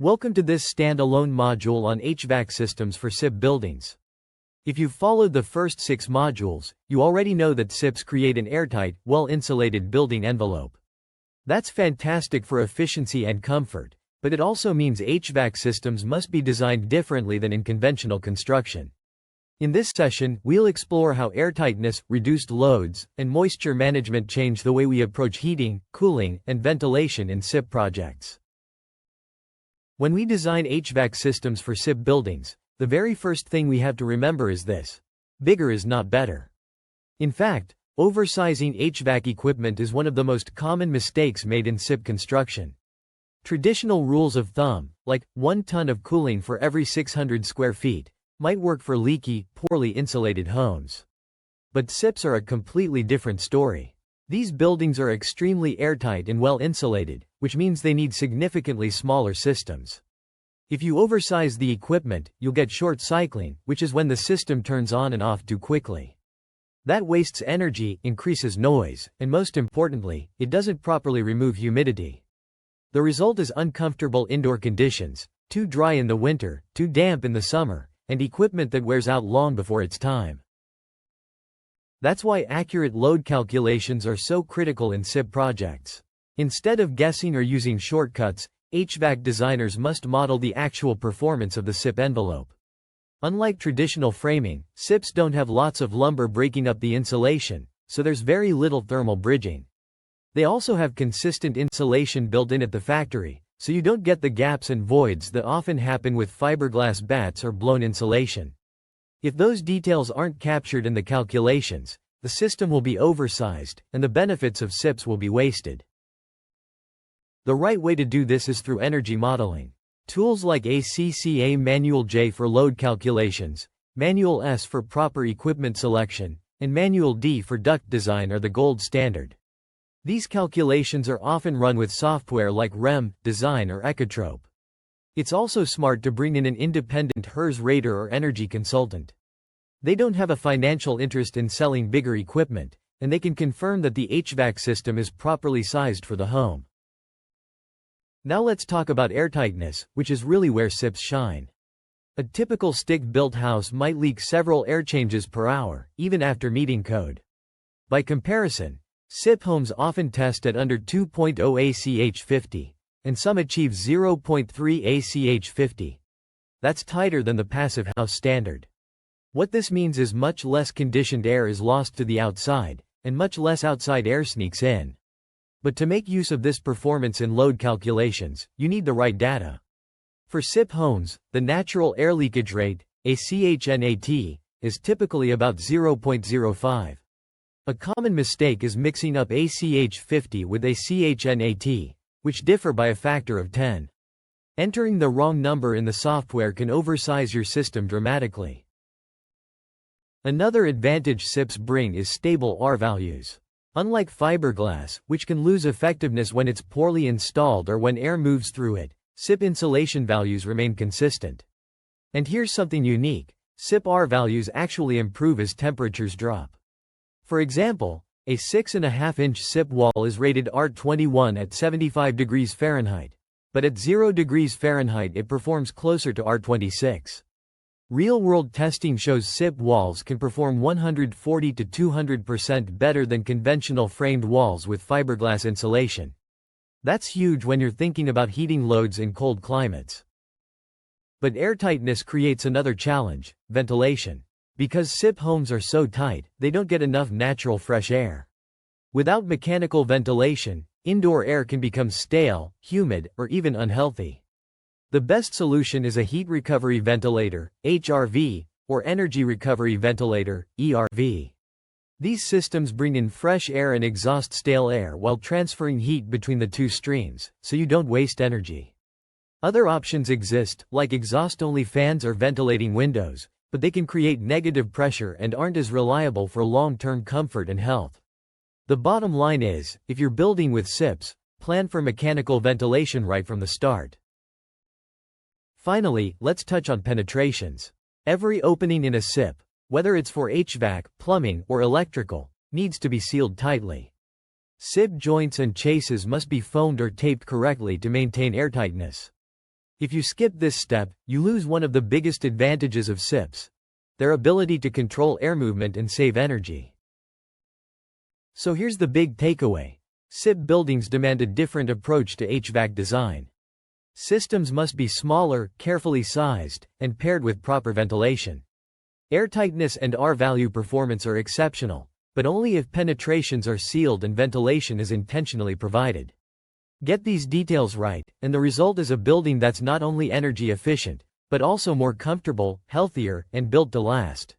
Welcome to this standalone module on HVAC systems for SIP buildings. If you've followed the first 6 modules, you already know that SIPs create an airtight, well-insulated building envelope. That's fantastic for efficiency and comfort, but it also means HVAC systems must be designed differently than in conventional construction. In this session, we'll explore how airtightness, reduced loads, and moisture management change the way we approach heating, cooling, and ventilation in SIP projects. When we design HVAC systems for SIP buildings, the very first thing we have to remember is this: bigger is not better. In fact, oversizing HVAC equipment is one of the most common mistakes made in SIP construction. Traditional rules of thumb, like 1 ton of cooling for every 600 square feet, might work for leaky, poorly insulated homes. But SIPs are a completely different story. These buildings are extremely airtight and well insulated, which means they need significantly smaller systems. If you oversize the equipment, you'll get short cycling, which is when the system turns on and off too quickly. That wastes energy, increases noise, and most importantly, it doesn't properly remove humidity. The result is uncomfortable indoor conditions, too dry in the winter, too damp in the summer, and equipment that wears out long before its time. That's why accurate load calculations are so critical in SIP projects. Instead of guessing or using shortcuts, HVAC designers must model the actual performance of the SIP envelope. Unlike traditional framing, SIPs don't have lots of lumber breaking up the insulation, so there's very little thermal bridging. They also have consistent insulation built in at the factory, so you don't get the gaps and voids that often happen with fiberglass batts or blown insulation. If those details aren't captured in the calculations, the system will be oversized, and the benefits of SIPs will be wasted. The right way to do this is through energy modeling. Tools like ACCA Manual J for load calculations, Manual S for proper equipment selection, and Manual D for duct design are the gold standard. These calculations are often run with software like REM, Design, or Ecotrope. It's also smart to bring in an independent HRVs rater or energy consultant. They don't have a financial interest in selling bigger equipment, and they can confirm that the HVAC system is properly sized for the home. Now let's talk about airtightness, which is really where SIPs shine. A typical stick-built house might leak several air changes per hour, even after meeting code. By comparison, SIP homes often test at under 2.0 ACH50, and some achieve 0.3 ACH50. That's tighter than the passive house standard. What this means is much less conditioned air is lost to the outside, and much less outside air sneaks in. But to make use of this performance in load calculations, you need the right data. For SIP homes, the natural air leakage rate, ACHNAT, is typically about 0.05. A common mistake is mixing up ACH50 with ACHNAT, which differ by a factor of 10. Entering the wrong number in the software can oversize your system dramatically. Another advantage SIPs bring is stable R values. Unlike fiberglass, which can lose effectiveness when it's poorly installed or when air moves through it, SIP insulation values remain consistent. And here's something unique: SIP R values actually improve as temperatures drop. For example, a 6.5-inch SIP wall is rated R21 at 75 degrees Fahrenheit, but at 0 degrees Fahrenheit it performs closer to R26. Real-world testing shows SIP walls can perform 140 to 200% better than conventional framed walls with fiberglass insulation. That's huge when you're thinking about heating loads in cold climates. But airtightness creates another challenge: ventilation. Because SIP homes are so tight, they don't get enough natural fresh air. Without mechanical ventilation, indoor air can become stale, humid, or even unhealthy. The best solution is a heat recovery ventilator, HRV, or energy recovery ventilator, ERV. These systems bring in fresh air and exhaust stale air while transferring heat between the two streams, so you don't waste energy. Other options exist, like exhaust-only fans or ventilating windows, but they can create negative pressure and aren't as reliable for long-term comfort and health. The bottom line is, if you're building with SIPs, plan for mechanical ventilation right from the start. Finally, let's touch on penetrations. Every opening in a SIP, whether it's for HVAC, plumbing, or electrical, needs to be sealed tightly. SIP joints and chases must be foamed or taped correctly to maintain airtightness. If you skip this step, you lose one of the biggest advantages of SIPs: their ability to control air movement and save energy. So here's the big takeaway. SIP buildings demand a different approach to HVAC design. Systems must be smaller, carefully sized, and paired with proper ventilation. Airtightness and R-value performance are exceptional, but only if penetrations are sealed and ventilation is intentionally provided. Get these details right, and the result is a building that's not only energy efficient, but also more comfortable, healthier, and built to last.